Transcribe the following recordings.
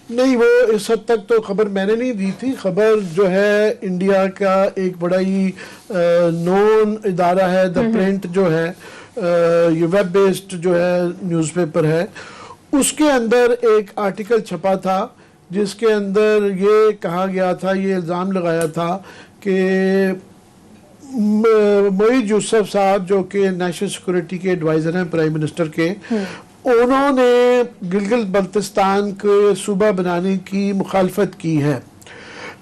نہیں، وہ اس حد تک تو خبر میں نے نہیں دی تھی. خبر جو ہے انڈیا کا ایک بڑا ہی نون ادارہ ہے، دا پرنٹ جو ہے، یہ ویب بیسڈ جو ہے نیوز پیپر ہے، اس کے اندر ایک آرٹیکل چھپا تھا جس کے اندر یہ کہا گیا تھا، یہ الزام لگایا تھا کہ معید یوسف صاحب جو کہ نیشنل سیکورٹی کے ایڈوائزر ہیں پرائم منسٹر کے، انہوں نے گلگت بلتستان کے صوبہ بنانے کی مخالفت کی ہے.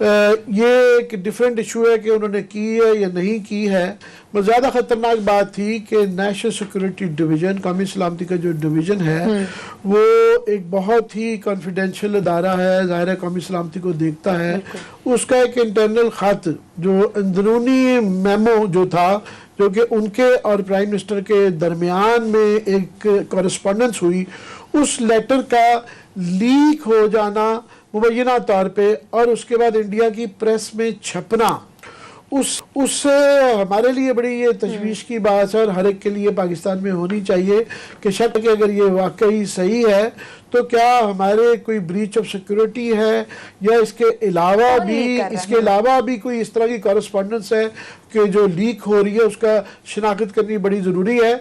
یہ ایک ڈیفرنٹ ایشو ہے کہ انہوں نے کی ہے یا نہیں کی ہے. بس زیادہ خطرناک بات تھی کہ نیشنل سیکورٹی ڈویژن، قومی سلامتی کا جو ڈویژن ہے، وہ ایک بہت ہی کانفیڈینشیل ادارہ ہے، ظاہر ہے قومی سلامتی کو دیکھتا ہے. اس کا ایک انٹرنل خط، جو اندرونی میمو جو تھا، جو کہ ان کے اور پرائم منسٹر کے درمیان میں ایک کورسپونڈنس ہوئی، اس لیٹر کا لیک ہو جانا مبینہ طور پہ اور اس کے بعد انڈیا کی پریس میں چھپنا، اس سے ہمارے لیے بڑی یہ تشویش کی بات ہے، اور ہر ایک کے لیے پاکستان میں ہونی چاہیے کہ شک کہ اگر یہ واقعی صحیح ہے تو کیا ہمارے کوئی بریچ آف سیکورٹی ہے، یا اس کے علاوہ بھی کوئی اس طرح کی کورسپونڈنس ہے کہ جو لیک ہو رہی ہے، اس کا شناخت کرنی بڑی ضروری ہے.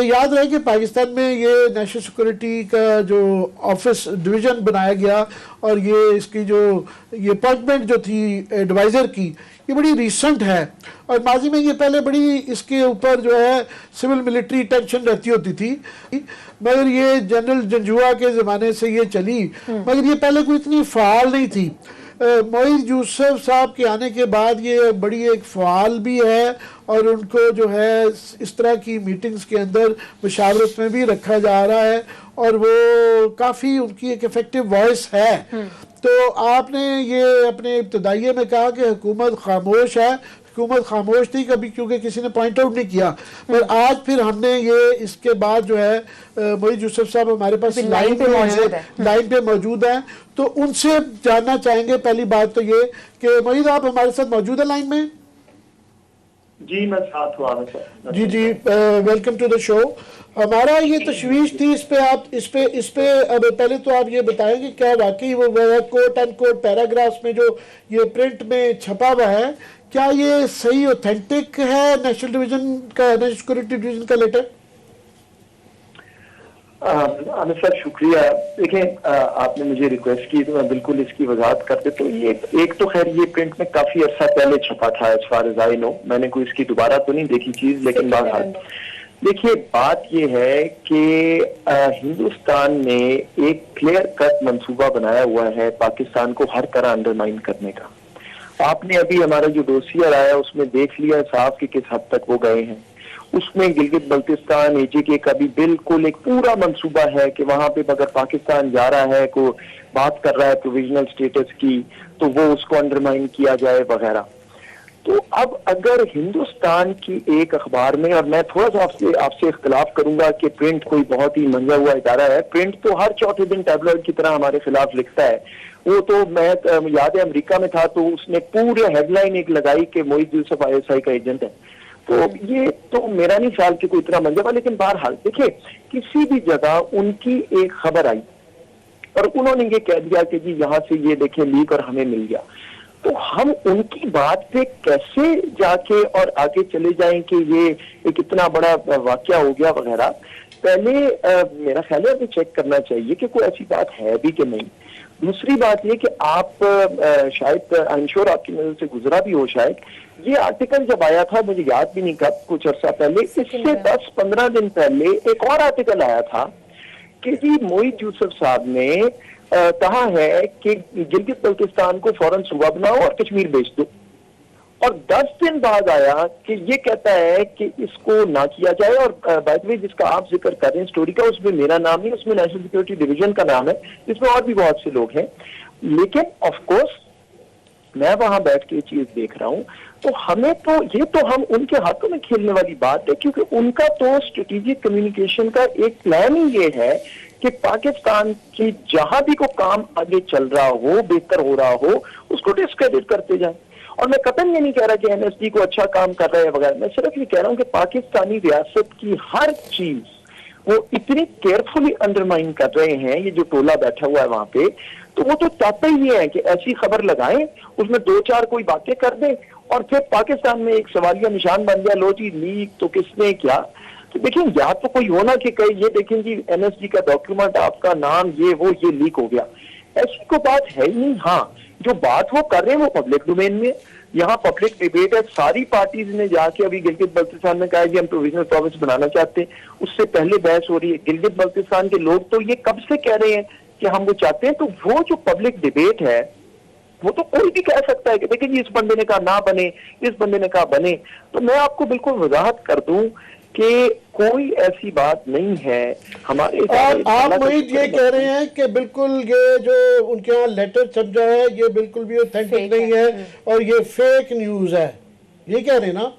یاد رہے کہ پاکستان میں یہ نیشنل سیکورٹی کا جو آفس ڈویژن بنایا گیا، اور یہ اس کی جو یہ اپوائنٹمنٹ جو تھی ایڈوائزر کی، یہ بڑی ریسنٹ ہے. اور ماضی میں یہ پہلے بڑی اس کے اوپر جو ہے سول ملٹری ٹینشن رہتی ہوتی تھی، مگر یہ جنرل جنجوعہ کے زمانے سے یہ چلی، مگر یہ پہلے کوئی اتنی فعال نہیں تھی. معید یوسف صاحب کے آنے کے بعد یہ بڑی ایک فعال بھی ہے، اور ان کو جو ہے اس طرح کی میٹنگز کے اندر مشاورت میں بھی رکھا جا رہا ہے، اور وہ کافی ان کی ایک افیکٹو وائس ہے. تو آپ نے یہ اپنے ابتدائیے میں کہا کہ حکومت خاموش ہے. حکومت خاموش تھی کبھی، کیونکہ کسی نے پوائنٹ آؤٹ نہیں کیا، پر آج پھر ہم نے یہ اس کے بعد جو ہے معید یوسف صاحب ہمارے پاس لائن پہ موجود ہیں، تو ان سے جاننا چاہیں گے. پہلی بات تو یہ کہ معید آپ ہمارے ساتھ موجود ہیں لائن میں؟ جی میں ساتھ ہوں. جی ویلکم ٹو دا شو. ہمارا یہ تشویش تھی اس پہ اب پہلے تو آپ یہ بتائیں کہ کیا واقعی وہ کوٹ اینڈ کوٹ پیراگرافز میں جو یہ پرنٹ میں چھپا ہوا ہے، کیا یہ صحیح اوتھینٹک ہے نیشنل سیکورٹی ڈویژن کا لیٹر؟ عامر صاحب شکریہ. دیکھیں آپ نے مجھے ریکویسٹ کی تو میں بالکل اس کی وضاحت کر دیتا ہوں. یہ ایک تو خیر یہ پرنٹ میں کافی عرصہ پہلے چھپا تھا as far as I know. میں نے کوئی اس کی دوبارہ تو نہیں دیکھی چیز، لیکن بہرحال دیکھیے بات یہ ہے کہ ہندوستان نے ایک کلیئر کٹ منصوبہ بنایا ہوا ہے پاکستان کو ہر طرح انڈرمائن کرنے کا. آپ نے ابھی ہمارا جو ڈوسیئر آیا اس میں دیکھ لیا صاحب کہ کس حد تک وہ گئے ہیں. اس میں گلگت بلتستان AJ کا بھی بالکل ایک پورا منصوبہ ہے کہ وہاں پہ اگر پاکستان جا رہا ہے، کو بات کر رہا ہے پروویژنل سٹیٹس کی، تو وہ اس کو انڈرمائن کیا جائے وغیرہ. تو اب اگر ہندوستان کی ایک اخبار میں، اور میں تھوڑا سا آپ سے اختلاف کروں گا کہ پرنٹ کوئی بہت ہی منجا ہوا ادارہ ہے. پرنٹ تو ہر چوتھے دن ٹیبلوئڈ کی طرح ہمارے خلاف لکھتا ہے. وہ تو میں یاد ہے امریکہ میں تھا تو اس نے پورے ہیڈ لائن ایک لگائی کہ معید یوسف ISI کا ایجنٹ ہے. تو یہ تو میرا نہیں خیال کہ کوئی اتنا منجا ہوا. لیکن بہرحال دیکھیں کسی بھی جگہ ان کی ایک خبر آئی اور انہوں نے یہ کہہ دیا کہ جی یہاں سے یہ دیکھیں لیک اور ہمیں مل گیا، تو ہم ان کی بات پہ کیسے جا کے اور آگے چلے جائیں کہ یہ ایک اتنا بڑا واقعہ ہو گیا وغیرہ. پہلے میرا خیال ہے چیک کرنا چاہیے کہ کوئی ایسی بات ہے بھی کہ نہیں. دوسری بات یہ کہ آپ شاید I'm sure آپ کی نظر سے گزرا بھی ہو شاید، یہ آرٹیکل جب آیا تھا مجھے یاد بھی نہیں کب، کچھ عرصہ پہلے، اس سے 10-15 دن پہلے ایک اور آرٹیکل آیا تھا کہ جی معید یوسف صاحب نے کہا ہے کہ گلگت بلتستان کو فوراً صوبہ بناؤ اور کشمیر بیچ دو. اور 10 دن بعد آیا کہ یہ کہتا ہے کہ اس کو نہ کیا جائے. اور بائی دی وے جس کا آپ ذکر کر رہے ہیں اسٹوری کا، اس میں میرا نام نہیں، اس میں نیشنل سیکورٹی ڈویژن کا نام ہے، جس میں اور بھی بہت سے لوگ ہیں. لیکن آف کورس میں وہاں بیٹھ کے یہ چیز دیکھ رہا ہوں تو ہمیں تو یہ تو ہم ان کے ہاتھوں میں کھیلنے والی بات ہے، کیونکہ ان کا تو اسٹریٹجک کمیونیکیشن کا ایک پلان ہی یہ ہے کہ پاکستان کی جہاں بھی کوئی کام آگے چل رہا ہو، بہتر ہو رہا ہو، اس کو ڈسکریڈٹ کرتے جائیں. اور میں قطعاً یہ نہیں کہہ رہا کہ NSD کو اچھا کام کر رہا ہے وغیرہ، میں صرف یہ کہہ رہا ہوں کہ پاکستانی ریاست کی ہر چیز وہ اتنی کیئرفلی انڈرمائن کر رہے ہیں یہ جو ٹولہ بیٹھا ہوا ہے وہاں پہ, تو وہ تو چاہتا ہی یہ ہے کہ ایسی خبر لگائیں, اس میں 2-4 کوئی باتیں کر دیں اور پھر پاکستان میں ایک سوالیہ نشان بن گیا, لو جی لیک تو کس نے کیا. تو دیکھیں یا تو کوئی ہونا کہ کہیں یہ دیکھیں جی این ایس جی کا ڈاکیومنٹ, آپ کا نام یہ لیک ہو گیا, ایسی کوئی بات ہے ہی نہیں. ہاں جو بات وہ کر رہے ہیں وہ پبلک ڈومین میں, یہاں پبلک ڈیبیٹ ہے, ساری پارٹیز نے جا کے ابھی گلگت بلتستان میں کہا کہ ہم پروویژنل پروونس بنانا چاہتے ہیں, اس سے پہلے بحث ہو رہی ہے. گلگت بلتستان کے لوگ تو یہ کب سے کہہ رہے ہیں کہ ہم وہ چاہتے ہیں. تو وہ جو پبلک ڈیبیٹ ہے وہ تو کوئی بھی کہہ سکتا ہے کہ دیکھیں جی اس بندے نے کہا نہ بنے, اس بندے نے کہا بنے. تو میں آپ کو بالکل وضاحت کر دوں کہ کوئی ایسی بات نہیں ہے ہمارے. اور آپ محیط یہ کہہ رہے ہیں کہ بالکل یہ جو ان کے ہاں لیٹر چھپا ہے یہ بالکل بھی اوتھینٹک نہیں ہے اور یہ فیک نیوز ہے, یہ کہہ رہے ہیں نا؟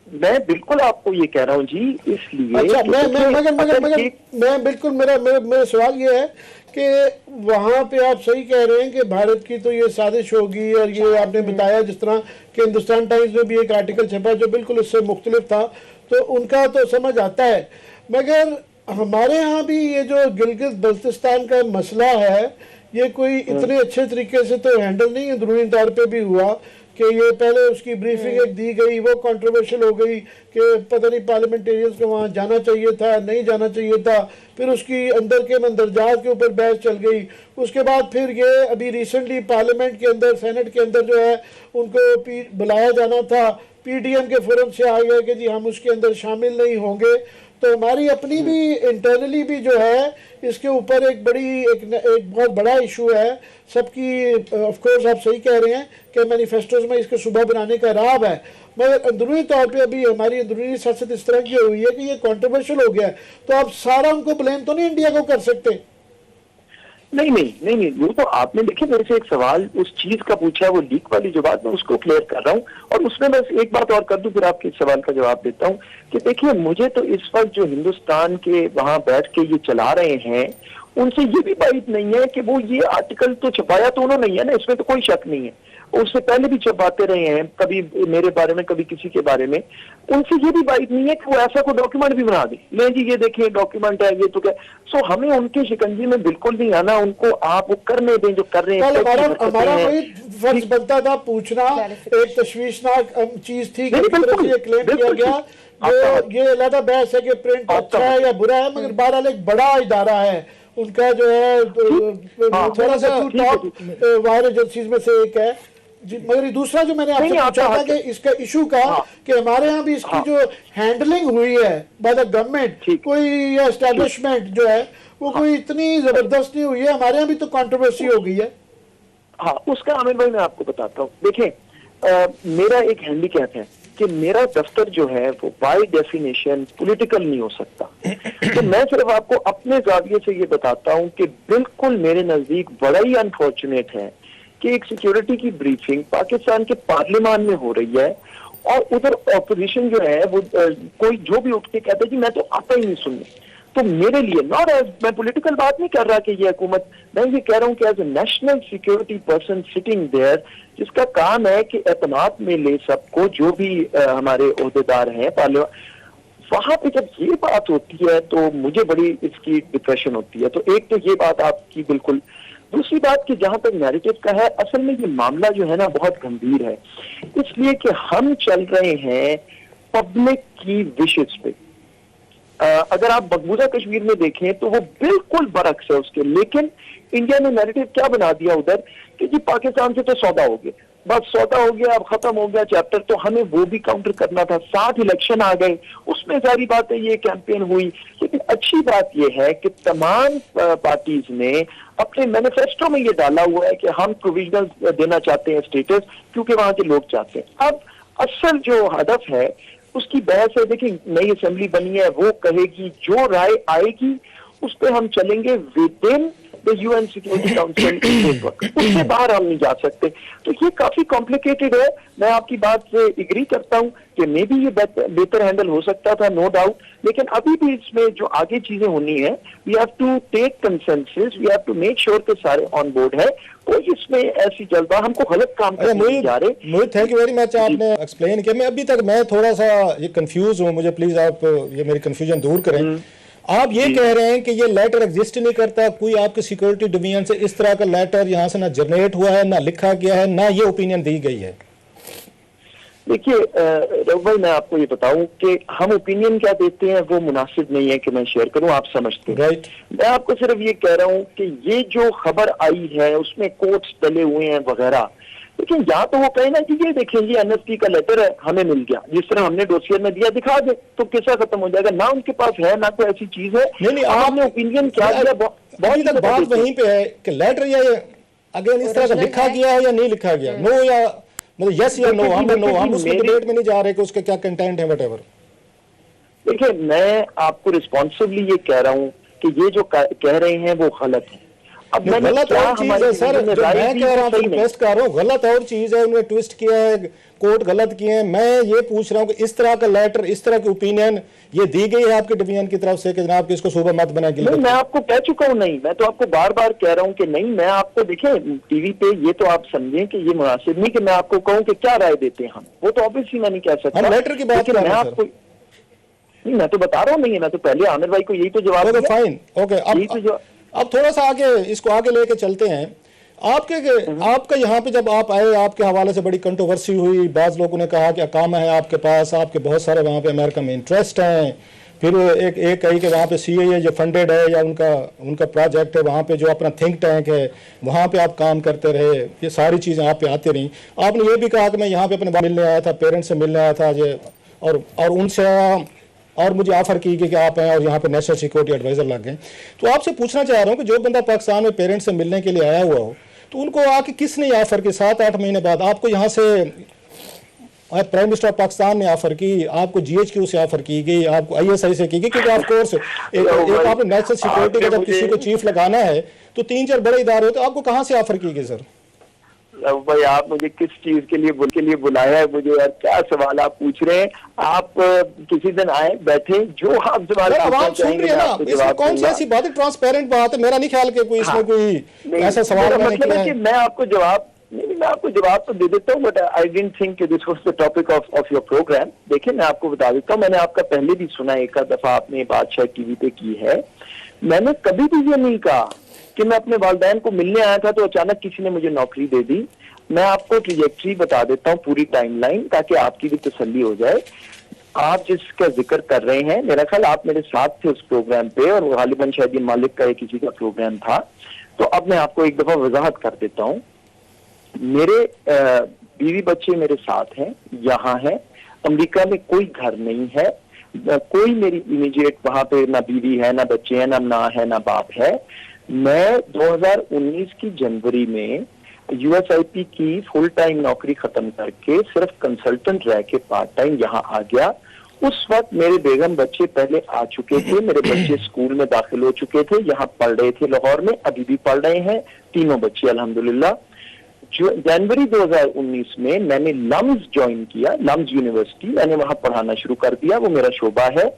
میں بالکل آپ کو یہ کہہ رہا ہوں جی, اس لیے اچھا میں بالکل میرا سوال یہ ہے کہ وہاں پہ آپ صحیح کہہ رہے ہیں کہ بھارت کی تو یہ سازش ہوگی, اور یہ آپ نے بتایا جس طرح کہ ہندوستان ٹائمز میں بھی ایک آرٹیکل چھپا جو بالکل اس سے مختلف تھا, تو ان کا تو سمجھ آتا ہے. مگر ہمارے ہاں بھی یہ جو گلگت بلتستان کا مسئلہ ہے یہ کوئی اتنے اچھے طریقے سے تو ہینڈل نہیں اندرونی طور پہ بھی ہوا کہ یہ پہلے اس کی بریفنگ ایک دی گئی, وہ کنٹروورشل ہو گئی کہ پتہ نہیں پارلیمنٹیرینز کو وہاں جانا چاہیے تھا نہیں جانا چاہیے تھا, پھر اس کی اندر کے مندرجات کے اوپر بحث چل گئی. اس کے بعد پھر یہ ابھی ریسنٹلی پارلیمنٹ کے اندر سینٹ کے اندر جو ہے ان کو بلایا جانا تھا, پی ڈی ایم کے فورم سے آ گیا کہ جی ہم اس کے اندر شامل نہیں ہوں گے. تو ہماری اپنی بھی انٹرنلی بھی جو ہے اس کے اوپر ایک بہت بڑا ایشو ہے سب کی. آف کورس آپ صحیح کہہ رہے ہیں کہ مینیفیسٹوز میں اس کے صوبہ بنانے کا راب ہے, مگر اندرونی طور پہ ابھی ہماری اندرونی سیاست اس طرح کی ہوئی ہے کہ یہ کنٹروورشل ہو گیا ہے, تو آپ سارا ان کو بلیم تو نہیں انڈیا کو کر سکتے. نہیں, وہ تو آپ نے دیکھیں میرے سے ایک سوال اس چیز کا پوچھا, وہ لیک والی جو بات میں اس کو کلیئر کر رہا ہوں, اور اس میں بس ایک بات اور کر دوں پھر آپ کے سوال کا جواب دیتا ہوں کہ دیکھیے مجھے تو اس وقت جو ہندوستان کے وہاں بیٹھ کے یہ چلا رہے ہیں ان سے یہ بھی بات نہیں ہے کہ وہ یہ آرٹیکل تو چھپایا تو انہوں نہیں ہے نا, اس میں تو کوئی شک نہیں ہے, اس سے پہلے بھی چھپاتے رہے ہیں کبھی میرے بارے میں کبھی کسی کے بارے میں. ان سے یہ بھی بات نہیں ہے کہ وہ ایسا کوئی ڈاکیومنٹ بھی بنا دیں, لیں جی یہ دیکھیں ڈاکیومنٹ ہے یہ تو کیا. سو ہمیں ان کی شکنجی میں بالکل نہیں آنا, ان کو آپ وہ کرنے دیں جو کر رہے ہیں. ہمارا کوئی فرض بنتا تھا پوچھنا, ایک تشویشناک چیز تھی کہ یہ کلیم کیا گیا, یہ علیحدہ بحث ہے کہ پرنٹ اچھا ہے یا برا ہے, مگر بہرحال ایک بڑا ادارہ ہے ان کا جو ہے تھوڑا سا ٹاپ وائر ایجنسیز میں سے ایک ہے جی. مگر دوسرا جو میں نے آپ سے پوچھا تھا کہ اس کا ایشو کا کہ ہمارے ہاں بھی اس کی جو ہینڈلنگ ہوئی ہے بائی دا گورنمنٹ کوئی اسٹیبلشمنٹ جو ہے وہ کوئی اتنی زبردست نہیں ہوئی ہے, ہمارے ہاں بھی تو کنٹروورسی ہو گئی ہے. ہاں اس کا عامر بھائی میں آپ کو بتاتا ہوں. دیکھیں میرا ایک ہینڈی کیپ ہے کہ میرا دفتر جو ہے وہ بائی ڈیفینیشن پولیٹیکل نہیں ہو سکتا. تو میں صرف آپ کو اپنے زاویے سے یہ بتاتا ہوں کہ بالکل میرے نزدیک بڑا ہی انفارچونیٹ ہے کہ ایک سیکیورٹی کی بریفنگ پاکستان کے پارلیمان میں ہو رہی ہے اور ادھر اپوزیشن جو ہے وہ کوئی جو بھی اٹھ کے کہتا ہے جی میں تو آتا ہی نہیں سننے. تو میرے لیے ناٹ ایز, میں پولیٹیکل بات نہیں کر رہا کہ یہ حکومت, میں یہ کہہ رہا ہوں کہ as a national security person sitting there جس کا کام ہے کہ اعتماد میں لے سب کو جو بھی ہمارے عہدیدار ہیں پارلیمان, وہاں پہ جب یہ بات ہوتی ہے تو مجھے بڑی اس کی ڈپریشن ہوتی ہے. تو ایک تو یہ بات آپ کی بالکل. دوسری بات کہ جہاں تک نیریٹو کا ہے, اصل میں یہ معاملہ جو ہے نا بہت گمبھیر ہے, اس لیے کہ ہم چل رہے ہیں پبلک کی وشز پہ. اگر آپ مقبوضہ کشمیر میں دیکھیں تو وہ بالکل برعکس ہے اس کے, لیکن انڈیا نے نیریٹو کیا بنا دیا ادھر کہ جی پاکستان سے تو سودا ہو گیا, بس سودا ہو گیا اب ختم ہو گیا چیپٹر. تو ہمیں وہ بھی کاؤنٹر کرنا تھا, 7 الیکشن آ گئے, اس میں ظاہری بات ہے یہ کیمپین ہوئی. لیکن اچھی بات یہ ہے کہ تمام پارٹیز نے اپنے مینیفیسٹو میں یہ ڈالا ہوا ہے کہ ہم پروویژنل دینا چاہتے ہیں اسٹیٹس کیونکہ وہاں کے لوگ چاہتے ہیں. اب اصل جو ہدف ہے اس کی بحث ہے. دیکھیں نئی اسمبلی بنی ہے, وہ کہے گی جو رائے آئے گی اس پہ ہم چلیں گے within the U N security council framework, اس سے باہر ہم نہیں جا سکتے. تو یہ کافی کمپلیکیٹڈ ہے. میں آپ کی بات سے اگری کرتا ہوں کہ مے بی یہ بہتر ہینڈل ہو سکتا تھا, نو ڈاؤٹ, لیکن ابھی بھی اس میں جو آگے چیزیں ہونی ہیں we have to take consensus, we have to make sure کہ سارے آن بورڈ ہے. کوئی اس میں ایسی جلدہ ہم کو غلط کام کرنے نہیں جا رہے. Mohit thank you very much, آپ نے ایکسپلین کیا. میں ابھی تک میں تھوڑا سا یہ کنفیوز ہوں, مجھے پلیز آپ یہ میری کنفیوژن دور کریں. آپ یہ کہہ رہے ہیں کہ یہ لیٹر ایگزسٹ نہیں کرتا, کوئی آپ کے سیکورٹی ڈویژن سے اس طرح کا لیٹر یہاں سے نہ جنریٹ ہوا ہے, نہ لکھا گیا ہے, نہ یہ اوپینین دی گئی ہے. دیکھیے رؤف بھائی, میں آپ کو یہ بتاؤں کہ ہم اوپینین کیا دیتے ہیں وہ مناسب نہیں ہے کہ میں شیئر کروں, آپ سمجھتے ہیں. رائٹ, میں آپ کو صرف یہ کہہ رہا ہوں کہ یہ جو خبر آئی ہے اس میں کوٹس ڈلے ہوئے ہیں وغیرہ, لیکن یا تو وہ کہیں نا کہ یہ دیکھیں جی این ایس ٹی کا لیٹر ہے, ہمیں مل گیا, جس طرح ہم نے ڈوسیئر میں دیا, دکھا دے تو قصہ ختم ہو جائے گا. نہ ان کے پاس ہے, نہ کوئی ایسی چیز ہے. نہیں, آپ نے اوپینین کیا دیا, ابھی تک بات وہیں پہ ہے کہ لیٹر یا اگین اس طرح کا لکھا گیا ہے یا نہیں لکھا گیا, نو یا مطلب یس یا نو, ہم اس کے ڈیبیٹ میں نہیں جا رہے کہ اس کے کیا کنٹینٹ ہے, وٹ ایور. دیکھیں میں آپ کو ریسپانسبلی یہ کہہ رہا ہوں کہ یہ جو کہہ رہے ہیں وہ غلط ہے. اب میں غلط اور چیز ہے سر, جو میں کہہ رہا ہوں ریکویسٹ کر رہا ہوں, غلط اور چیز ہے, انہوں نے ٹویسٹ کیا ہے, کوٹ غلط کیے ہیں. میں یہ پوچھ رہا ہوں کہ اس طرح کا لیٹر, اس طرح کی اوپینین یہ دی گئی ہے آپ کے ڈویژن کی طرف سے کہ جناب کہ اس کو صوبہ مت بنا کے, میں آپ کو کہہ چکا ہوں. نہیں, میں تو آپ کو بار بار کہہ رہا ہوں کہ نہیں, میں آپ کو دیکھیں ٹی وی پہ یہ تو آپ سمجھیں کہ یہ مناسب نہیں کہ میں آپ کو کہوں کہ کیا رائے دیتے ہیں ہم, وہ تو آبویسلی میں نہیں کہہ سکتا. ہم لیٹر کی بات کر رہے ہیں سر. نہیں, میں تو بتا رہا ہوں, نہیں, میں تو پہلے عامر بھائی کو یہی تو جواب دیا. Fine, okay. اب تھوڑا سا آگے اس کو آگے لے کے چلتے ہیں. آپ کا یہاں پہ جب آپ آئے, آپ کے حوالے سے بڑی کنٹروورسی ہوئی, بعض لوگوں نے کہا کہ اقامہ ہے آپ کے پاس, آپ کے بہت سارے وہاں پہ امریکہ میں انٹرسٹ ہیں, پھر ایک کہی کہ وہاں پہ سی اے جو فنڈیڈ ہے یا ان کا پروجیکٹ ہے, وہاں پہ جو اپنا تھنک ٹینک ہے وہاں پہ آپ کام کرتے رہے, یہ ساری چیزیں آپ پہ آتی رہیں. آپ نے یہ بھی کہا کہ میں یہاں پہ اپنے ملنے آیا تھا, پیرنٹس سے ملنے آیا تھا, اور ان سے اور مجھے آفر کی کہ آپ ہیں اور یہاں پہ نیشنل سیکورٹی ایڈوائزر لگ گئے. تو آپ سے پوچھنا چاہ رہا ہوں کہ جو بندہ پاکستان میں پیرنٹس سے ملنے کے لیے آیا ہوا ہو, تو ان کو آ کے کس نے آفر کی 7-8 مہینے بعد آپ کو یہاں سے پرائم منسٹر آف پاکستان نے آفر کی, آپ کو جی ایچ کیو سے آفر کی گئی, آپ کو آئی ایس آئی سے کی گئی, کیونکہ آف کورس ایک آپ نے نیشنل سیکورٹی کا جب کسی کو چیف لگانا ہے تو 3-4 بڑے ادارے ہوتے, آپ کو کہاں سے آفر کی گئی سر؟ بھائی آپ مجھے کس چیز کے لیے بلایا ہے مجھے, یار کیا سوال آپ پوچھ رہے ہیں. آپ کسی دن آئے بیٹھے, جو آپ سوال عوام سن رہی ہے نا, اس میں کون سی ایسی بات ہے, ٹرانسپیرنٹ بات ہے, میرا نہیں خیال کہ کوئی اس میں کوئی ایسا سوال مطلب ہے کہ میں آپ کو جواب میں آپ کو جواب تو دے دیتا ہوں, بٹ آئی ڈنٹ تھنک کہ this was the topic of your program. دیکھیں میں آپ کو بتا دیتا ہوں, میں نے آپ کا پہلے بھی سنا, ایک دفعہ آپ نے بات شاید ٹی وی پہ کی ہے. میں نے کبھی بھی یہ نہیں کہا کہ میں اپنے والدین کو ملنے آیا تھا تو اچانک کسی نے مجھے نوکری دے دی. میں آپ کو ٹریجیکٹری بتا دیتا ہوں, پوری ٹائم لائن, تاکہ آپ کی بھی تسلی ہو جائے. آپ جس کا ذکر کر رہے ہیں, میرا خیال آپ میرے ساتھ تھے اس پروگرام پہ, اور غالباً شاید مالک کا کسی کا پروگرام تھا. تو اب میں آپ کو ایک دفعہ وضاحت کر دیتا ہوں. میرے بیوی بچے میرے ساتھ ہیں, یہاں ہیں. امریکہ میں کوئی گھر نہیں ہے, کوئی میری امیجیٹ وہاں پہ نہ بیوی ہے, نہ بچے ہیں, نہ ماں ہے, نہ باپ ہے. میں 2019 کی جنوری میں یو ایس آئی پی کی فل ٹائم نوکری ختم کر کے صرف کنسلٹنٹ رہ کے پارٹ ٹائم یہاں آ گیا. اس وقت میرے بیگم بچے پہلے آ چکے تھے, میرے بچے اسکول میں داخل ہو چکے تھے, یہاں پڑھ رہے تھے لاہور میں, ابھی بھی پڑھ رہے ہیں, تینوں بچے الحمدللہ. جنوری 2019 میں نے لمز جوائن کیا, لمز یونیورسٹی, میں نے وہاں پڑھانا شروع کر دیا, وہ میرا شعبہ ہے.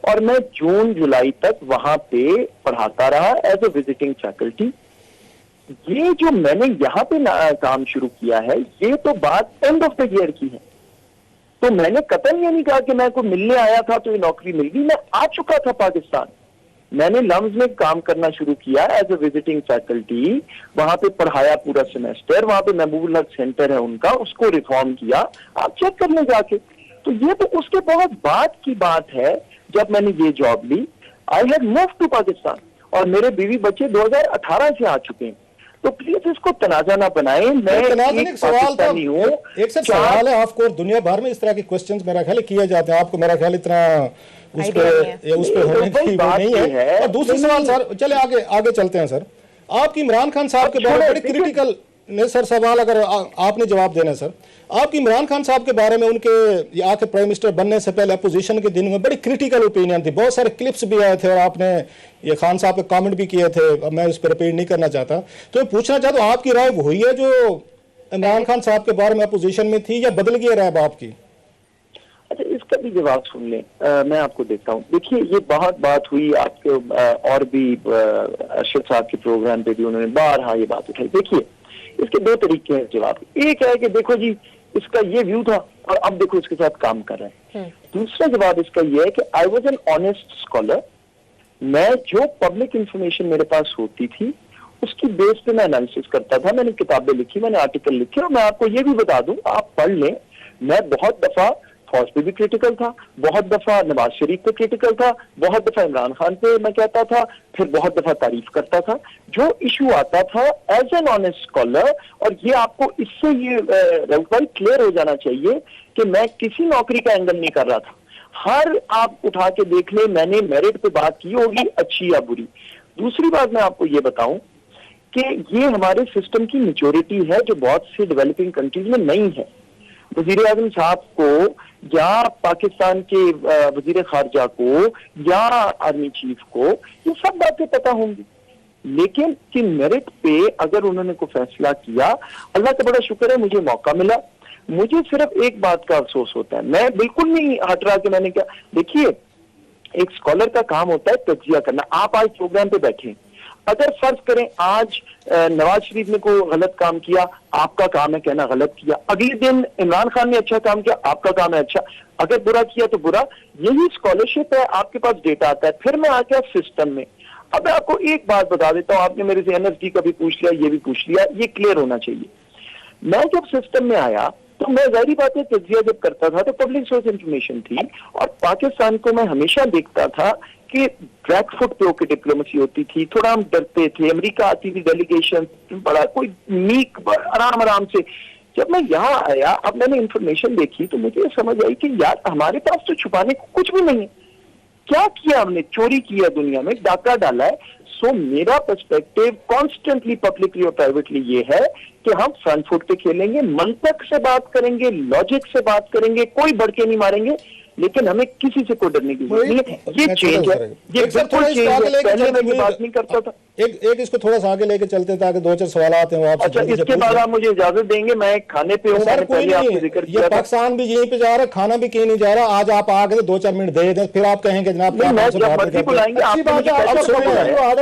اور میں جون جولائی تک وہاں پہ پڑھاتا رہا ایز اے وزٹنگ فیکلٹی. یہ جو میں نے یہاں پہ کام شروع کیا ہے, یہ تو بات اینڈ آف دا ایئر کی ہے. تو میں نے قطعاً یہ نہیں کہا کہ میں کو ملنے آیا تھا تو یہ نوکری مل گئی. میں آ چکا تھا پاکستان, میں نے لمز میں کام کرنا شروع کیا ایز اے وزٹنگ فیکلٹی, وہاں پہ پڑھایا پورا سیمیسٹر. وہاں پہ محبوب الحق سینٹر ہے ان کا, اس کو ریفارم کیا, آپ چیک کر لیں جا کے. تو یہ تو اس کے بہت بعد کی بات ہے جب میں نے یہ جاب لی. I had moved to Pakistan, اور میرے بیوی بچے 2018 سے آ چکے ہیں. تو پلیز اس کو تنازع نہ بنائیں. میں ایک پاکستانی ہوں. ایک سر سوال ہے, آپ کو دنیا بھر میں اس طرح کے کوسچنز میرا خیال کیے جاتے ہیں, آپ کو میرا خیال اتنا اس پہ ہونے کی وہ نہیں ہے. اور دوسری سوال سر, چلے آگے چلتے ہیں سر. آپ کی عمران خان صاحب کے بارے میں بڑی کریٹیکل, نہیں سر سوال اگر آپ نے جواب دینا سر, آپ کی عمران خان صاحب کے بارے میں ان کے یہ آ کے پرائم منسٹر بننے سے پہلے اپوزیشن کے دن میں بڑی کریٹیکل اوپینین تھی, بہت سارے کلپس بھی آئے تھے, اور آپ نے یہ خان صاحب پہ کامنٹ بھی کیے تھے, میں اس پہ ریپیٹ نہیں کرنا چاہتا. تو میں پوچھنا چاہتا ہوں, آپ کی رائے وہی ہے جو عمران خان صاحب کے بارے میں اپوزیشن میں تھی, یا بدل گئی رائے آپ کی؟ اچھا, اس کا بھی جواب سن لیں, میں آپ کو دیتا ہوں. دیکھیے یہ بہت بات ہوئی آپ کے, اور بھی ارشد صاحب کے پروگرام پہ بھی انہوں نے بارہا یہ بات اٹھائی. دیکھیے اس کے 2 طریقے ہیں جواب. ایک ہے کہ دیکھو جی اس کا یہ ویو تھا اور اب دیکھو اس کے ساتھ کام کر رہے ہیں. دوسرا جواب اس کا یہ ہے کہ I was an honest scholar, میں جو پبلک انفارمیشن میرے پاس ہوتی تھی اس کی بیس پہ میں انالیسس کرتا تھا. میں نے کتابیں لکھی, میں نے آرٹیکل لکھے, اور میں آپ کو یہ بھی بتا دوں, آپ پڑھ لیں, میں بہت دفعہ فوج پہ بھی کریٹیکل تھا, بہت دفعہ نواز شریف پہ کریٹیکل تھا, بہت دفعہ عمران خان پہ میں کہتا تھا, پھر بہت دفعہ تعریف کرتا تھا. جو ایشو آتا تھا ایز این آنیسٹ اسکالر, اور یہ آپ کو اس سے یہ کلیئر ہو جانا چاہیے کہ میں کسی نوکری کا اینگل نہیں کر رہا تھا. ہر آپ اٹھا کے دیکھ لیں, میں نے میرٹ پہ بات کی ہوگی, اچھی یا بری. دوسری بات میں آپ کو یہ بتاؤں کہ یہ ہمارے سسٹم کی میچورٹی ہے جو بہت سے ڈیولپنگ کنٹریز میں نہیں ہے. وزیر اعظم صاحب کو یا پاکستان کے وزیر خارجہ کو یا آرمی چیف کو یہ سب باتیں پتہ ہوں گی, لیکن کہ میرٹ پہ اگر انہوں نے کوئی فیصلہ کیا, اللہ کا بڑا شکر ہے مجھے موقع ملا. مجھے صرف ایک بات کا افسوس ہوتا ہے, میں بالکل نہیں ہٹ رہا کہ میں نے کیا. دیکھیے, ایک اسکالر کا کام ہوتا ہے تجزیہ کرنا. آپ آج پروگرام پہ بیٹھے, اگر فرض کریں آج نواز شریف نے کوئی غلط کام کیا, آپ کا کام ہے کہنا غلط کیا. اگلے دن عمران خان نے اچھا کام کیا, آپ کا کام ہے اچھا. اگر برا کیا تو برا. یہی اسکالرشپ ہے, آپ کے پاس ڈیٹا آتا ہے, پھر میں آ گیا سسٹم میں. اب میں آپ کو ایک بات بتا دیتا ہوں, آپ نے میرے سے NSD کا بھی پوچھ لیا, یہ بھی پوچھ لیا, یہ کلیئر ہونا چاہیے. میں جب سسٹم میں آیا تو میں ظاہری بات ہے تجزیہ جب کرتا تھا تو پبلک سورس انفارمیشن تھی, اور پاکستان کو میں ہمیشہ دیکھتا تھا کہ بیک فٹ پہ کی ڈپلومیسی ہوتی تھی, تھوڑا ہم ڈرتے تھے. امریکہ آتی تھی ڈیلیگیشن, بڑا کوئی نیک آرام سے. جب میں یہاں آیا, اب میں نے انفارمیشن دیکھی تو مجھے سمجھ آئی کہ یار ہمارے پاس تو چھپانے کو کچھ بھی نہیں ہے. کیا کیا ہم نے؟ چوری کیا دنیا میں, ڈاکہ ڈالا ہے. سو میرا پرسپیکٹو کانسٹنٹلی پبلکلی اور پرائیویٹلی یہ ہے کہ ہم فرنٹ فٹ پہ کھیلیں گے, منطق سے بات کریں گے, لاجک سے بات کریں گے, کوئی بڑکے نہیں ماریں گے, لیکن ہمیں کسی سے کوئی ڈرنے کی ضرورت نہیں ہے. یہ چینج ہے, یہ بالکل چینج ہے. پہلے میں یہ بات نہیں کرتا تھا. ایک اس کو تھوڑا سا آگے لے کے چلتے تاکہ دو چار سوالات ہیں وہ آپ سے. اچھا, اس کے بعد آپ مجھے اجازت دیں گے, میں کھانے پہ ہوں. سر کوئی نہیں, یہ پاکستان بھی یہیں پہ جا رہا ہے, کھانا بھی کہیں نہیں جا رہا. آج آپ آ گئے 2-4 منٹ دے دیں, پھر آپ کہیں گے جناب بلائیں گے.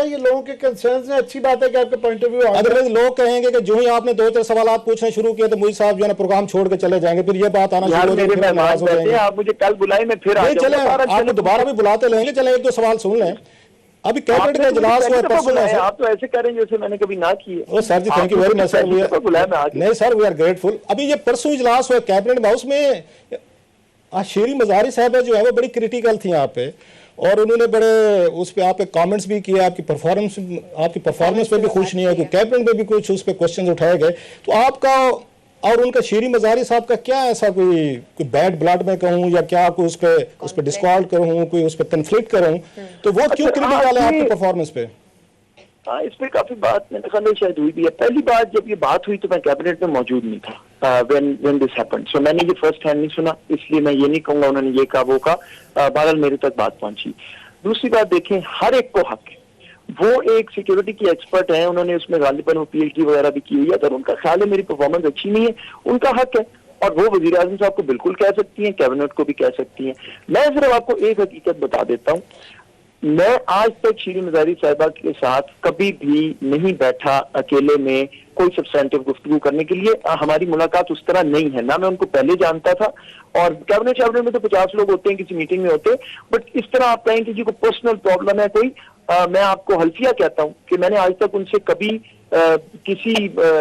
یہ لوگوں کے کنسرنز ہیں, اچھی بات ہے کہ آپ کے پوائنٹ آف ویو. اگر لوگ کہیں گے کہ جو ہی آپ نے 2-4 سوالات پوچھنا شروع کیے تو مجھے صاحب جو ہے نا پروگرام چھوڑ کے چلے جائیں گے, پھر یہ بات آنا شروع ہو جائے گی. آپ مجھے کل بلائیں, میں پھر چلیں, آپ کو دوبارہ بھی بلاتے رہیں گے. چلیں 1-2 سوال سن لیں. ابھی کیبنٹ کا اجلاس ہوا ہے, آپ تو ایسے کریں جیسے میں نے کبھی نہ کی ہے. سر جی تھینک یو ویری مچ سر. نہیں سر وی آر گریٹفل. ابھی یہ پرسوں اجلاس ہوا کیبنٹ ہاؤس میں, شیری مزاری صاحبہ جو ہے وہ بڑی کریٹیکل تھیں آپ پہ, اور انہوں نے بڑے اس پہ آپ پہ کامنٹس بھی کیے, آپ کی پرفارمنس پہ بھی خوش نہیں ہے, کیبنٹ پہ بھی کچھ اس پہ کوشچنز اٹھائے گئے. تو آپ کا اور ان کا شیری مزاری صاحب کا کیا ایسا کوئی بیڈ بلڈ میں کہوں یا کیا کوئی اس پہ ڈسکوالٹ کروں, کوئی اس پہ کنفلکٹ کروں, تو وہ کیوں کریٹیکل ہے آپ کی پرفارمنس پہ؟ ہاں, اس پہ کافی بات میرے خیال میں شاید ہوئی بھی ہے. پہلی بات جب یہ بات ہوئی تو میں کیبنٹ میں موجود نہیں تھا when this happened. سو میں نے یہ فرسٹ ہینڈ نہیں سنا, اس لیے میں یہ نہیں کہوں گا انہوں نے یہ کہا وہ کہا. بہرحال میرے تک بات پہنچی. دوسری بات دیکھیں, ہر ایک کو حق ہے. وہ ایک سیکیورٹی کی ایکسپرٹ ہیں, انہوں نے اس میں غالباً PhD وغیرہ بھی کی ہوئی ہے. اگر ان کا خیال ہے میری پرفارمنس اچھی نہیں ہے, ان کا حق ہے, اور وہ وزیر اعظم صاحب کو بالکل کہہ سکتی ہیں, کیبنٹ کو بھی کہہ سکتی ہیں. میں صرف آپ کو ایک حقیقت بتا دیتا ہوں, میں آج تک شیری مزاری صاحبہ کے ساتھ کبھی بھی نہیں بیٹھا اکیلے میں کوئی سبسٹینٹیو گفتگو کرنے کے لیے. ہماری ملاقات اس طرح نہیں ہے, نہ میں ان کو پہلے جانتا تھا, اور کیبنٹ میں تو 50 لوگ ہوتے ہیں کسی میٹنگ میں ہوتے, بٹ اس طرح آپ کہیں کہ جی کوئی پرسنل پرابلم ہے کوئی, میں آپ کو حلفیہ کہتا ہوں کہ میں نے آج تک ان سے کبھی کسی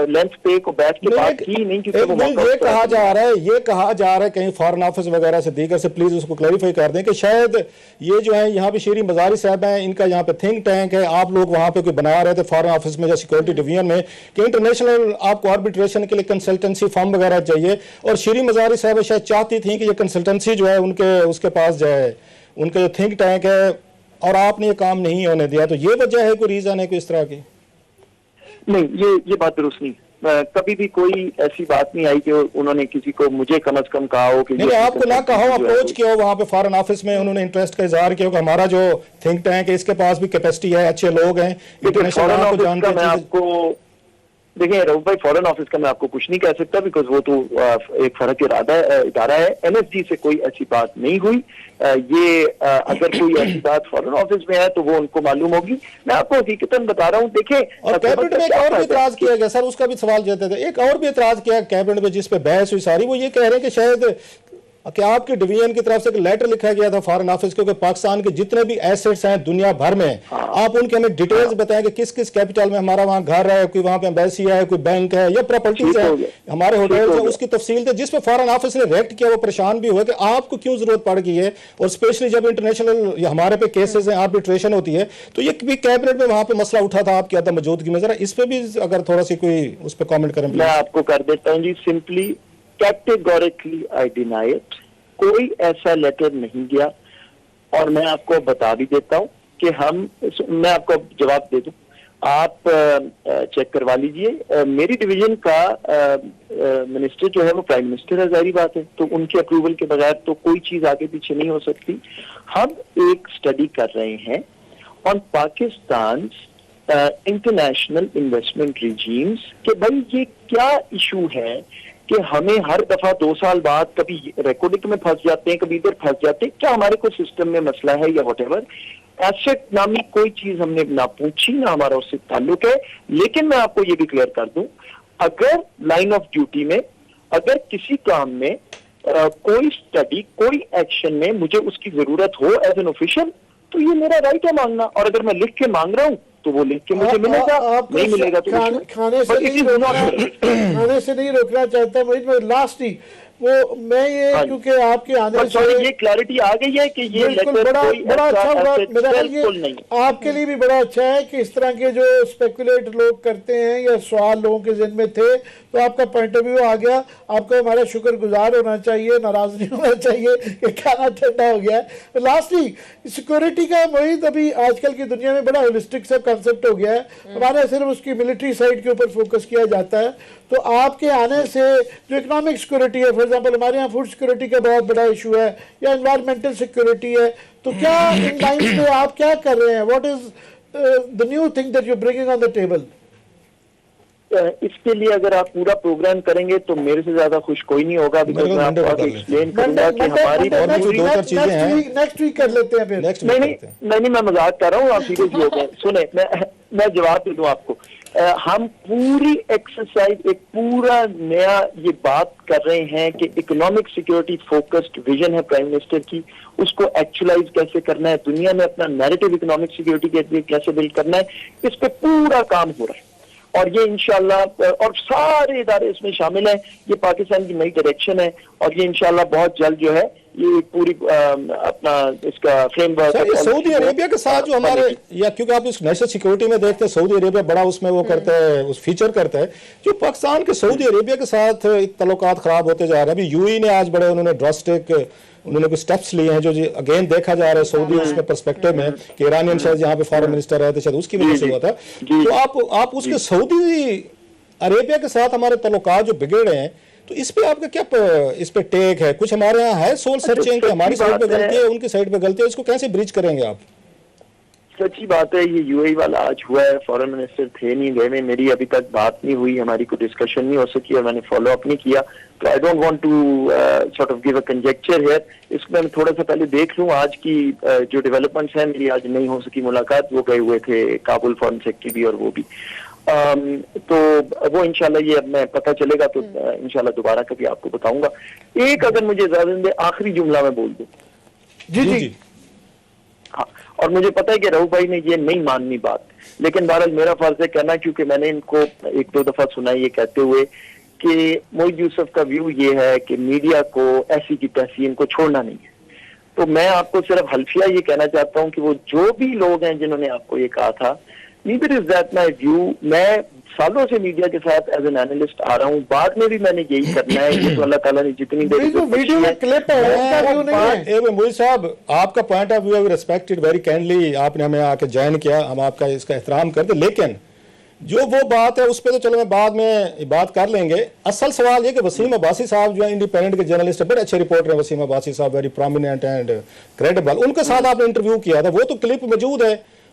لینتھ پہ کو بیٹھ کے بات کی نہیں. یہ کہا جا رہا ہے کہیں فارن آفس وغیرہ سے دیگر سے, پلیز اس کو کلیریفائی کر دیں کہ شاید یہ جو ہے یہاں پہ شیری مزاری صاحب ہیں, ان کا یہاں پہ تھنک ٹینک ہے, آپ لوگ وہاں پہ کوئی بنا رہے تھے فارن آفس میں یا سیکورٹی ڈویژن میں کہ انٹرنیشنل آپ کو آربیٹریشن کے لیے کنسلٹنسی فارم وغیرہ چاہیے, اور شیری مزاری صاحب شاید چاہتی تھیں کہ یہ کنسلٹنسی جو ہے اس کے پاس جائے, ان کا جو تھنک ٹینک ہے, اور آپ نے یہ کام نہیں ہونے دیا. تو یہ وجہ ہے, کوئی ریزن ہے کوئی اس طرح کی؟ نہیں, یہ بات درست نہیں. کبھی بھی کوئی ایسی بات نہیں آئی کہ انہوں نے کسی کو مجھے کم از کم کہا ہو کہ نہیں, آپ کو نہ کہا ہو, اپروچ کیا ہو وہاں پہ فارن آفس میں, انہوں نے انٹرسٹ کا اظہار کیا کہ ہمارا جو تھنک ٹینک ہے اس کے پاس بھی کیپیسٹی ہے, اچھے لوگ ہیں, دیکھیں رؤف بھائی, فارن آفس کا میں آپ کو کچھ نہیں کہہ سکتا, بیکاز وہ تو ایک فرق ادارہ ہے. NSG سے کوئی ایسی بات نہیں ہوئی. یہ اگر کوئی ایسی بات فارن آفس میں ہے تو وہ ان کو معلوم ہوگی. میں آپ کو حقیقتاً بتا رہا ہوں. دیکھیں, اور کیبنٹ میں ایک اور بھی اعتراض کیا گیا سر, اس کا بھی سوال دیتے تھے, ایک اور بھی اعتراض کیا کیبنٹ میں جس پہ بحث ہوئی ساری, وہ یہ کہہ رہے ہیں کہ شاید کہ آپ کے ڈویژن کی طرف سے ایک لیٹر لکھا گیا تھا فارن آفس کو کہ پاکستان کے جتنے بھی ایسٹس ہیں دنیا بھر میں آپ ان کے ہمیں ڈیٹیلز بتائیں کہ کس کس کیپٹل میں ہمارا وہاں گھر ہے, کوئی وہاں پہ ایمبیسی ہے, کوئی بینک ہے یا پراپرٹیز ہے, ہمارے ہوٹلز ہیں, اس کی تفصیل تھے جس پہ فارن آفس نے ریئیکٹ کیا. وہ پریشان بھی ہوئے کہ آپ کو کیوں ضرورت پڑ گئی ہے, اور اسپیشلی جب انٹرنیشنل ہمارے پہ کیسز ہیں, آربیٹریشن ہوتی ہے, تو یہ بھی کیبنٹ میں وہاں پہ مسئلہ اٹھا تھا آپ کی عدم موجودگی میں. ذرا اس پہ بھی اگر تھوڑا سی کوئی اس پہ کامنٹ کریں. میں آپ کو کر دیتا ہوں جی, simply categorically I deny it. کوئی ایسا لیٹر نہیں گیا, اور میں آپ کو بتا بھی دیتا ہوں کہ میں آپ کو جواب دے دوں, آپ چیک کروا لیجئے. میری ڈویژن کا منسٹر جو ہے وہ پرائم منسٹر ہے, ظاہری بات ہے, تو ان کے اپروول کے بغیر تو کوئی چیز آگے پیچھے نہیں ہو سکتی. ہم ایک اسٹڈی کر رہے ہیں آن پاکستان انٹرنیشنل انویسٹمنٹ ریجیمز کہ بھائی یہ کیا ایشو ہے کہ ہمیں ہر دفعہ 2 سال بعد کبھی ریکارڈنگ میں پھنس جاتے ہیں, کبھی ادھر پھنس جاتے ہیں. کیا ہمارے کوئی سسٹم میں مسئلہ ہے یا واٹ ایور. ایسٹ نامی کوئی چیز ہم نے نہ پوچھی, نہ ہمارا اس سے تعلق ہے. لیکن میں آپ کو یہ بھی کلیئر کر دوں, اگر لائن آف ڈیوٹی میں اگر کسی کام میں کوئی اسٹڈی کوئی ایکشن میں مجھے اس کی ضرورت ہو ایز این آفیشل, تو یہ میرا رائٹ ہے مانگنا. اور اگر میں لکھ کے مانگ رہا ہوں تو وہ لکھ کے مجھے ملے گا, نہیں ملے گا تو کھانے سے نہیں روکنا چاہتا میں. لاسٹلی وہ میں یہ کیونکہ آپ کے آنے سے یہ کلیئرٹی آ گئی ہے کہ یہ لیٹر بڑا اچھا ہوا. میرا خیال یہ آپ کے لیے بھی بڑا اچھا ہے کہ اس طرح کے جو اسپیکولیٹ لوگ کرتے ہیں یا سوال لوگوں کے ذہن میں تھے, تو آپ کا پوائنٹ آف ویو آ گیا. آپ کو ہمارا شکر گزار ہونا چاہیے, ناراض نہیں ہونا چاہیے کہ کھانا ٹھنڈا ہو گیا ہے. لاسٹلی سیکورٹی کا محیط ابھی آج کل کی دنیا میں بڑا ہولسٹک سا کنسپٹ ہو گیا ہے. ہمارا صرف اس کی ملٹری سائڈ کے اوپر فوکس کیا جاتا ہے. تو آپ کے آنے سے جو اکنامک سیکورٹی ہے, فار ایگزامپل ہمارے یہاں فوڈ سیکورٹی کا بہت بڑا ایشو ہے, یا انوائرمنٹل سیکورٹی ہے, تو کیا ان لائنز پہ آپ کیا کر رہے ہیں؟ What is the new thing that you're bringing on the table? اس کے لیے اگر آپ پورا پروگرام کریں گے تو میرے سے زیادہ خوش کوئی نہیں ہوگا, بیکاز میں آپ کو ایکسپلین کروں گا کہ ہماری نیکسٹ ویک کر لیتے ہیں پھر. نہیں میں مذاق کر رہا ہوں, آپ سیریس ہو گئے. سنیں میں جواب دے دوں آپ کو. ہم پوری ایکسرسائز ایک پورا نیا یہ بات کر رہے ہیں کہ اکنامک سیکورٹی فوکسڈ ویژن ہے پرائم منسٹر کی, اس کو ایکچولائز کیسے کرنا ہے, دنیا میں اپنا نیریٹو اکنامک سیکورٹی کے لیے کیسے بلڈ کرنا ہے, اس پہ پورا کام ہو رہا ہے. اور یہ انشاءاللہ اور سارے ادارے اس میں شامل ہیں. یہ پاکستان کی نئی ڈائریکشن ہے, اور یہ انشاءاللہ بہت جلد جو ہے یہ پوری اپنا اس کا فریم ورک. سعودی عربیہ کے ساتھ جو ہمارے, یا کیونکہ آپ اس نیشنل سیکورٹی میں دیکھتے ہیں سعودی عربیہ بڑا اس میں وہ کرتا ہے, اس فیچر کرتا ہے, جو پاکستان کے سعودی عربیہ کے ساتھ تعلقات خراب ہوتے جا رہے ہیں. ابھی یو ای نے آج بڑے انہوں نے ڈراسٹک انہوں نے کوئی سٹیپس لیے ہیں جو اگین دیکھا جا رہا ہے سعودی اس میں پرسپیکٹو میں کہ ایرانین شاید یہاں پہ فارن منسٹر رہے تھے, شاید اس کی وجہ سے ہوا تھا. تو آپ اس کے سعودی عربیہ کے ساتھ ہمارے تعلقات جو بگڑ رہے ہیں, تو اس پہ آپ کا کیا اس پہ ٹیک ہے؟ کچھ ہمارے ہاں ہے سول سرچنگ کہ ہماری سائڈ پہ غلطی ہے, ان کی سائڈ پہ غلطی ہے, اس کو کیسے بریچ کریں گے آپ؟ سچی بات ہے, یہ یو اے والا آج ہوا ہے, فارن منسٹر تھے نہیں گئے میں, میری ابھی تک بات نہیں ہوئی, ہماری کوئی ڈسکشن نہیں ہو سکی, اور میں نے فالو اپ نہیں کیا. تو I don't want to sort of give a conjecture here. اس میں تھوڑا سا پہلے دیکھ لوں آج کی جو ڈیولپمنٹس ہیں. میری آج نہیں ہو سکی ملاقات, وہ گئے ہوئے تھے کابل فارن سیکٹری بھی اور وہ بھی, تو وہ انشاءاللہ یہ اب میں پتہ چلے گا تو انشاءاللہ دوبارہ کبھی آپ کو بتاؤں گا. ایک اگر مجھے اجازت دے آخری جملہ میں بول دوں. جی ہاں, اور مجھے پتہ ہے کہ رؤف بھائی نے یہ نہیں ماننی بات, لیکن بہرحال میرا فرض ہے کہنا, کیونکہ میں نے ان کو 1-2 دفعہ سنا یہ کہتے ہوئے کہ معید یوسف کا ویو یہ ہے کہ میڈیا کو ایسی کی تیسی ان کو چھوڑنا نہیں ہے. تو میں آپ کو صرف حلفیہ یہ کہنا چاہتا ہوں کہ وہ جو بھی لوگ ہیں جنہوں نے آپ کو یہ کہا تھا, neither is that my view. میں سالوں سے میڈیا کے ساتھ ایز این اینالسٹ آ رہا ہوں, بعد میں بھی میں نے یہی کرنا ہے. یہ تو اللہ تعالیٰ نے جتنی دیر ویڈیو میں کلپ ہے. موئی صاحب آپ کا point of view respected very kindly, آپ نے ہمیں آ کے جوائن کیا, ہم آپ کا اس کا احترام کرتے, لیکن جو وہ بات ہے اس پہ تو چلو میں بعد میں بات کر لیں گے. اصل سوال یہ کہ وسیم عباسی صاحب جو ہے انڈیپینڈنٹ کے جرنلسٹ ہیں, بڑے اچھے رپورٹر ہیں وسیم عباسی صاحب, ویری پرومیننٹ اینڈ کریڈیبل. ان کے ساتھ آپ نے انٹرویو کیا تھا, وہ تو کلپ موجود ہے,